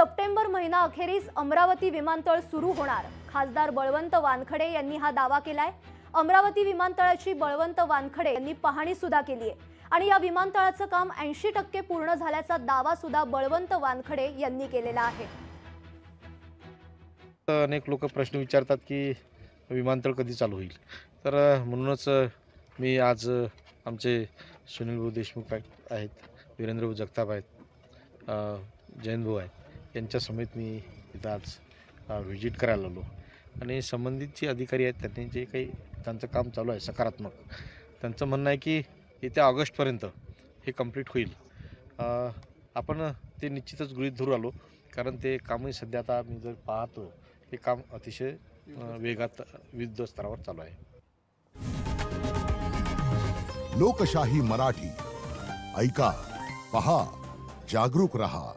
September महिना अखेरीस अमरावती विमानतळ सुरू होणार। खासदार बळवंत वानखडे यांनी हा दावा केलाय। अमरावती विमानतळाची बळवंत वानखडे यांनी पाहणी सुद्धा केली आहे आणि या विमानतळाचं काम 80% पूर्ण झाल्याचा दावा सुद्धा बळवंत वानखडे यांनी केलेला आहे। अनेक लोक प्रश्न विचारतात की विमानतळ कधी चालू होईल, तर म्हणूनच मी आज आमचे सुनील भाऊ देशमुख आहेत, वीरेंद्र भाऊ जगताप आहेत, जयंत भाऊ आहेत, यांच्या समेत मी इथं आज व्हिजिट करायला आलो आणि संबंधित जे अधिकारी आहेत त्यांनी जे काही त्यांचं काम चालू आहे सकारात्मक, त्यांचं म्हणणं आहे की येत्या ऑगस्टपर्यंत हे कंप्लीट होईल। आपण ते निश्चितच गृहीत धरू आलो, कारण ते कामही सध्या आता मी जर पाहतो हे काम अतिशय वेगात विविध स्तरावर चालू आहे। लोकशाही मराठी ऐका, पहा, जागरूक रहा।